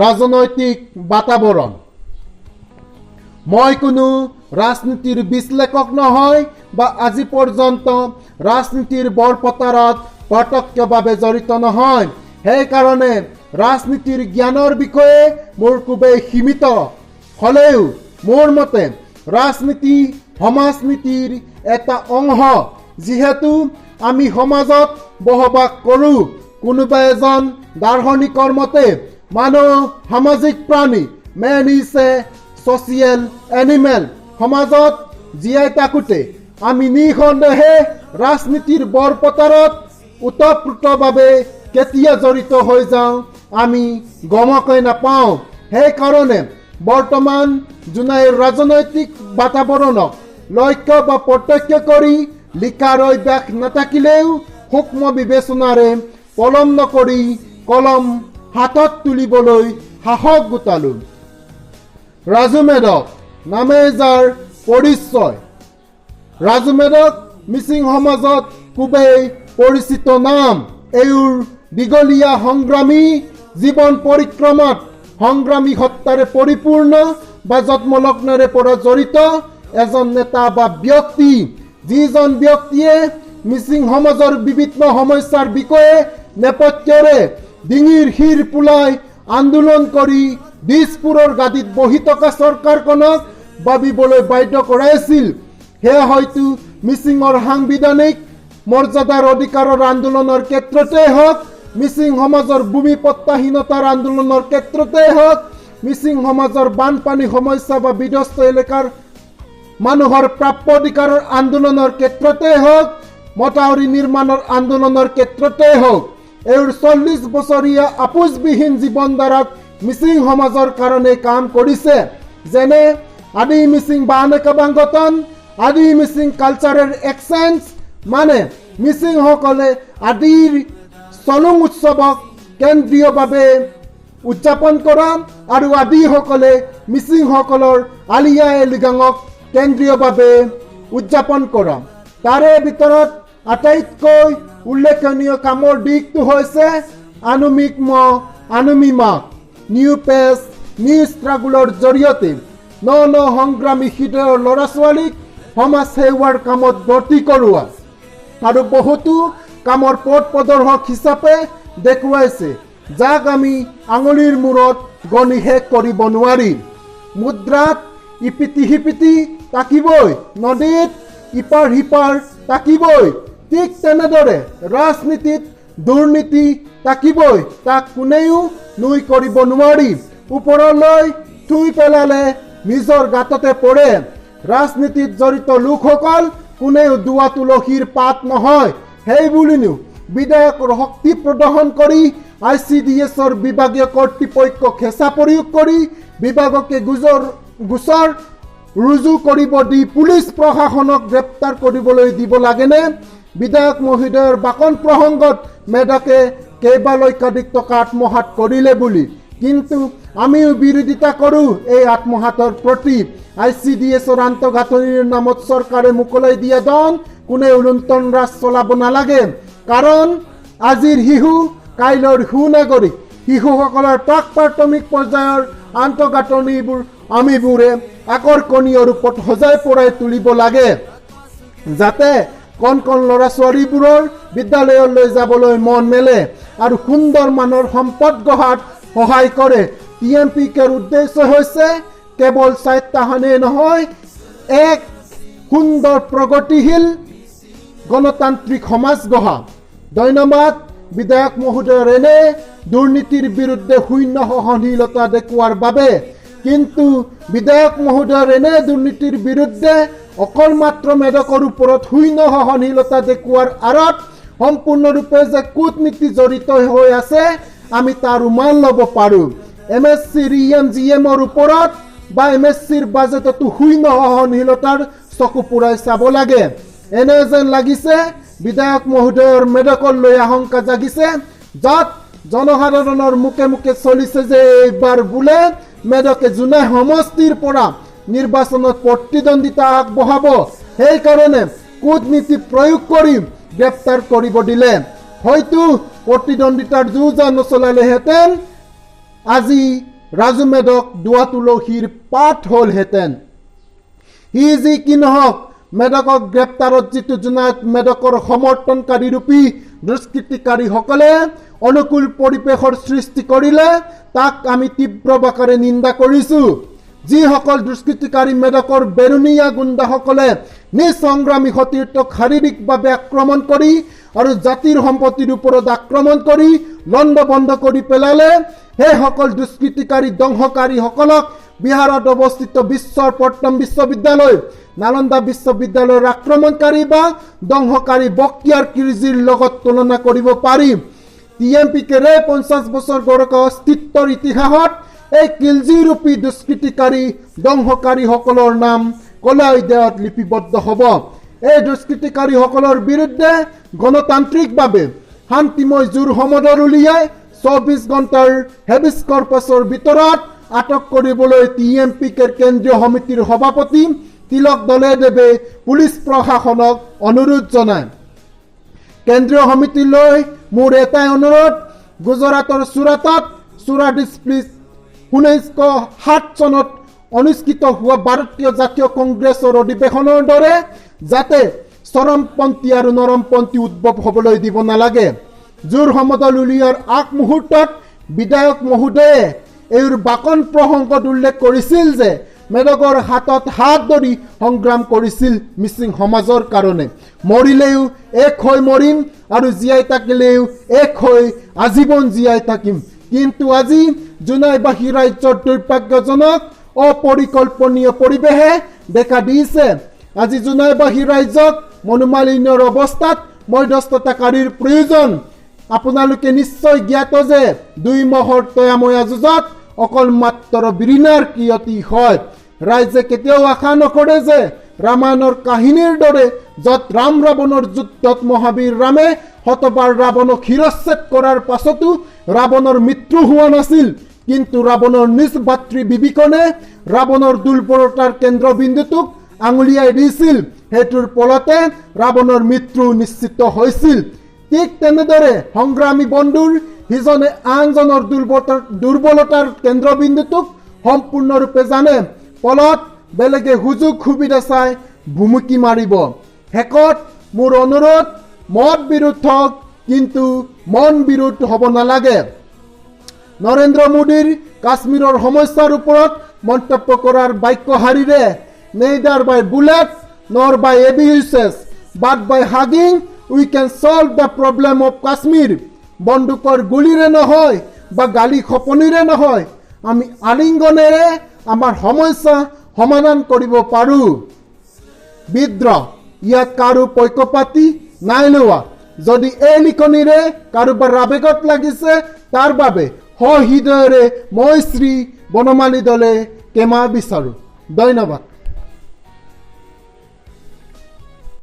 ৰাজনৈতিক বাতাবৰণ। মই কোনো ৰাজনীতিৰ বিশ্লেষক নহয় বা আজি পৰ্যন্ত ৰাজনীতিৰ বৰপতাৰত প্ৰত্যক্ষভাৱে জড়িত নহয়। সেইকাৰণে ৰাজনীতিৰ জ্ঞানৰ বিষয়ে মোৰ খুবেই সীমিত হ'লেও মোৰ মতে ৰাজনীতি সমাজনীতিৰ এটা অংশ। যিহেতু আমি সমাজত বসবাস কৰোঁ। কোনোবা এজন দাৰ্শনিকৰ মতে মানুহ সামাজিক প্ৰাণী, man is a social animal. সমাজত জীয়াই থাকোঁতে আমি নিঃসন্দেহে ৰাজনীতিৰ বৰপতাৰত ওতঃপ্ৰোতভাৱে কেতিয়া জড়িত হৈ যাওঁ আমি গমকৈ নাপাওঁ। সেইকাৰণে বৰ্তমান জোনাই ৰাজনৈতিক বাতাবৰণক লক্ষ্য বা প্ৰত্যক্ষ কৰি লিখাৰ অভ্যাস নাথাকিলেও সূক্ষ্ম বিবেচনাৰে পলম নকৰি কলম হাতত তুলিবলৈ সাহস গোটালোঁ। ৰাজু মেধক নামে যাৰ পৰিচয়। ৰাজু মেধক মিচিং সমাজত খুবেই পৰিচিত নাম। এওঁৰ দীঘলীয়া সংগ্ৰামী জীৱন পৰিক্ৰমাত সংগ্ৰামী সত্তাৰে পৰিপূৰ্ণ বা জন্মলগ্নৰে পৰা জড়িত এজন নেতা বা ব্যক্তি, যিজন ব্যক্তিয়ে মিচিং সমাজৰ বিভিন্ন সমস্যাৰ বিষয়ে নেপথ্যৰে ডিঙিৰ শিৰ পোলাই আন্দোলন কৰি দিছপুৰৰ গাদীত বহি থকা চৰকাৰখনক ভাবিবলৈ বাধ্য কৰাইছিল। সেয়া হয়তো মিচিঙৰ সাংবিধানিক মৰ্যাদাৰ অধিকাৰৰ আন্দোলনৰ ক্ষেত্ৰতে হওক, মিচিং সমাজৰ ভূমি পট্টাহীনতাৰ আন্দোলনৰ ক্ষেত্ৰতে হওক, মিচিং সমাজৰ বানপানী সমস্যা বা বিধ্বস্ত এলেকাৰ মানুহৰ প্ৰাপ্য অধিকাৰৰ আন্দোলনৰ ক্ষেত্ৰতে হওক, মথাউৰি নিৰ্মাণৰ আন্দোলনৰ ক্ষেত্ৰতে হওক, এওঁৰ 40 বছৰীয়া আপোচবিহীন জীৱন ধাৰাত মিচিং সমাজৰ কাৰণে কাম কৰিছে। যেনে আদি মিচিং বানকাবাংগতন, আদি মিচিং কালচাৰেল এক্সচেঞ্জ, মানে মিচিংসকলে আদিৰ চলুং উৎসৱক কেন্দ্ৰীয়ভাৱে উদযাপন কৰা আৰু আদিসকলে মিচিংসকলৰ আলি আই লৃগাঙক কেন্দ্ৰীয়ভাৱে উদযাপন কৰা। তাৰে ভিতৰত আটাইতকৈ উল্লেখনীয় কামৰ দিশটো হৈছে আনুমিমাক নিউ পেজ নিউ ষ্ট্ৰাগলৰ জৰিয়তে ন সংগ্ৰামী হৃদয়ৰ ল'ৰা ছোৱালীক সমাজ সেৱাৰ কামত ভৰ্তি কৰোৱা আৰু বহুতো কামৰ পথ প্ৰদৰ্শক হিচাপে দেখুৱাইছে, যাক আমি আঙুলিৰ মূৰত গণি শেষ কৰিব নোৱাৰিম। মুদ্ৰাত ইপিটি সিপিটি তাকিবই, নদীত ইপাৰ সিপাৰ তাকিবই, ঠিক তেনেদৰে ৰাজনীতিত দুৰ্নীতি তাকিবই, তাক কোনেও নুই কৰিব নোৱাৰি। ওপৰলৈ থুই পেলালে নিজৰ গাঁততে পৰে। ৰাজনীতিত জড়িত লোকসকল কোনেও দুৱা তুলসীৰ পাত নহয়। সেইবুলিনো বিধায়কৰ শক্তি প্ৰদৰ্শন কৰি ICDSৰ বিভাগীয় কৰ্তৃপক্ষক হেঁচা প্ৰয়োগ কৰি বিভাগকে গোচৰ ৰুজু কৰিব দি পুলিচ প্ৰশাসনক গ্ৰেপ্তাৰ কৰিবলৈ দিব লাগেনে? বিধায়ক মহোদয়ৰ বাকন প্ৰসংগত মেধকে কেইবালক্ষাধিক টকা আত্মসাৎ কৰিলে বুলি, কিন্তু আমিও বিৰোধিতা কৰোঁ এই আত্মসাতৰ প্ৰতি। ICDSৰ আন্তঃগাঁথনিৰ নামত চৰকাৰে মোকলাই দিয়া ধন কোনেও লুণ্ঠন ৰাজ চলাব নালাগে। কাৰণ আজিৰ শিশু কাইলৰ সুনাগৰিক। শিশুসকলৰ প্ৰাক প্ৰাথমিক পৰ্যায়ৰ আন্তঃগাঁথনিবোৰ আমিবোৰে আকৰ্ষণীয় ৰূপত সজাই পৰাই তুলিব লাগে, যাতে কণ কণ ল'ৰা ছোৱালীবোৰৰ বিদ্যালয়লৈ যাবলৈ মন মেলে আৰু সুন্দৰ মানৰ সম্পদ গঢ়াত সহায় কৰে। TMPKৰ উদ্দেশ্য হৈছে কেৱল স্বায়ত্তশাসনেই নহয়, এক সুন্দৰ প্ৰগতিশীল গণতান্ত্ৰিক সমাজ গঢ়া। ধন্যবাদ। বিধায়ক মহোদয়ৰ এনে দুৰ্নীতিৰ বিৰুদ্ধে শূন্য সহনশীলতা দেখুওৱাৰ বাবে। কিন্তু বিধায়ক মহোদয়ৰ এনে দুৰ্নীতিৰ বিৰুদ্ধে অকল মাত্ৰ মেধকৰ ওপৰত শূন্য সহনশীলতা দেখুওৱাৰ আঁৰত সম্পূৰ্ণৰূপে যে কূটনীতি জড়িত হৈ আছে আমি তাৰ উমান ল'ব পাৰোঁ। MSCৰ EMGMৰ ওপৰত বা MSCৰ বাজেটতো শূন্য সহনশীলতাৰ চকু ফুৰাই চাব লাগে। এনে যেন লাগিছে বিধায়ক মহোদয়ৰ মেধকক লৈ আশংকা জাগিছে, য'ত জনসাধাৰণৰ মুখে মুখে চলিছে যে এইবাৰ বোলে মেধকে জোনাই সমষ্টিৰ পৰা নিৰ্বাচনত প্ৰতিদ্বন্দ্বিতা আগবঢ়াব। সেইকাৰণে কূটনীতি প্ৰয়োগ কৰি গ্ৰেপ্তাৰ কৰিব দিলে। হয়তো প্ৰতিদ্বন্দ্বিতাৰ যুঁজা নচলালেহেঁতেন আজি ৰাজু মেধক দুৱা তুলসীৰ পাঠ হ'লহেঁতেন। সি যি কি নহওক, মেধকক গ্ৰেপ্তাৰত যিটো জোনায়ত মেধকৰ সমৰ্থনকাৰী ৰূপী দুষ্কৃতিকাৰীসকলে অনুকূল পৰিৱেশৰ সৃষ্টি কৰিলে তাক আমি তীব্ৰ বাকাৰে নিন্দা কৰিছোঁ। যিসকল দুষ্কৃতিকাৰী মেধকৰ বেৰুণীয়া গুণ্ডাসকলে নিজ সংগ্ৰামী সতীৰ্থক শাৰীৰিকভাৱে আক্ৰমণ কৰি আৰু জাতিৰ সম্পত্তিৰ ওপৰত আক্ৰমণ কৰি লণ্ড বন্ধ কৰি পেলালে, সেইসকল দুষ্কৃতিকাৰী ধ্বংসকাৰীসকলক বিহাৰত অৱস্থিত বিশ্বৰ প্ৰথম বিশ্ববিদ্যালয় নালন্দা বিশ্ববিদ্যালয়ৰ আক্ৰমণকাৰী বা ধ্বংসকাৰী বক্তিয়াৰ কিলজিৰ লগত তুলনা কৰিব পাৰি। TMPকে 50 বছৰ গড়কা অস্তিত্বৰ ইতিহাসত এই কিলজি ৰূপী দুষ্কৃতিকাৰী ধ্বংসকাৰীসকলৰ নাম কলা অধ্যায়ত লিপিবদ্ধ হ'ব। এই দুষ্কৃতিকাৰীসকলৰ বিৰুদ্ধে গণতান্ত্ৰিকভাৱে শান্তিময় জোৰ সমদল উলিয়াই 24 ঘণ্টাৰ হেবিছ কৰ্পাছৰ ভিতৰত আটক কৰিবলৈ TMPকে কেন্দ্ৰীয় সমিতিৰ সভাপতি তিলক দলেদেৱে পুলিচ প্ৰশাসনক অনুৰোধ জনায়। কেন্দ্ৰীয় সমিতিলৈ মোৰ এটাই অনুৰোধ, গুজৰাটৰ চুৰাটত চুৰা ডিছপ্লিচ 1907 চনত অনুষ্ঠিত হোৱা ভাৰতীয় জাতীয় কংগ্ৰেছৰ অধিৱেশনৰ দৰে যাতে চৰমপন্থী আৰু নৰমপন্থী উদ্ভৱ হ'বলৈ দিব নালাগে। জোৰ সমদল উলিওৱাৰ আগমুহূৰ্তত বিধায়ক মহোদয়ে এইৰ বাকন প্ৰসংগত উল্লেখ কৰিছিল যে মেধকৰ হাতত হাত ধৰি সংগ্ৰাম কৰিছিল মিচিং সমাজৰ কাৰণে। মৰিলেও এক হৈ মৰিম আৰু জীয়াই থাকিলেও এক হৈ আজীৱন জীয়াই থাকিম। কিন্তু আজি জোনাইবাসী ৰাজ্যৰ দুৰ্ভাগ্যজনক অপৰিকল্পনীয় পৰিৱেশে দেখা দিছে। আজি জোনাইবাসী ৰাজ্যক মনোমালিন্যৰ অৱস্থাত মধ্যস্থতাকাৰীৰ প্ৰয়োজন। আপোনালোকে নিশ্চয় জ্ঞাত যে 2 মাহৰ তয়াময়া যুঁজত অকল মাত্ৰ বিৰিণাৰ ক্ষতি হয়। ৰাইজে কেতিয়াও আশা নকৰে যে ৰামায়ণৰ কাহিনীৰ দৰে য'ত ৰাম ৰাৱণৰ যুদ্ধত মহাবীৰ ৰামে শতবাৰ ৰাৱণক শিৰচ্ছেদ কৰাৰ পাছতো ৰাৱণৰ মৃত্যু হোৱা নাছিল, কিন্তু ৰাৱণৰ নিজ ভাতৃ বিভীষণে ৰাৱণৰ দুৰ্বলতাৰ কেন্দ্ৰবিন্দুটোক আঙুলিয়াই দিছিল। সেইটোৰ ফলতে ৰাৱণৰ মৃত্যু নিশ্চিত হৈছিল। ঠিক তেনেদৰে সংগ্ৰামী বন্ধুৰ সিজনে আনজনৰ দুৰ্বলতাৰ কেন্দ্ৰবিন্দুটোক সম্পূৰ্ণৰূপে জানে, ফলত বেলেগে সুযোগ সুবিধা চাই ভুমুকি মাৰিব। শেষত মোৰ অনুৰোধ, মত বিৰোধ হওক কিন্তু মন বিৰোধ হ'ব নালাগে। নৰেন্দ্ৰ মোদীৰ কাশ্মীৰৰ সমস্যাৰ ওপৰত মন্তব্য কৰাৰ বাক্যশাৰীৰে neither by bullet nor by abuses but by hugging we can solve the problem of Kashmir. বন্দুকৰ গুলিৰে নহয় বা গালি খপনিৰে নহয়, আমি আলিংগনেৰে আমাৰ সমস্যা সমাধান কৰিব পাৰোঁ। বিদ্ৰোহ ইয়াত কাৰো পক্ষপাতি নাই লোৱা। যদি এই লিখনিৰে কাৰোবাৰ আৱেগত লাগিছে তাৰ বাবে সহৃদয়েৰে মই শ্ৰী বনমালী দলে ক্ষমা বিচাৰোঁ। ধন্যবাদ।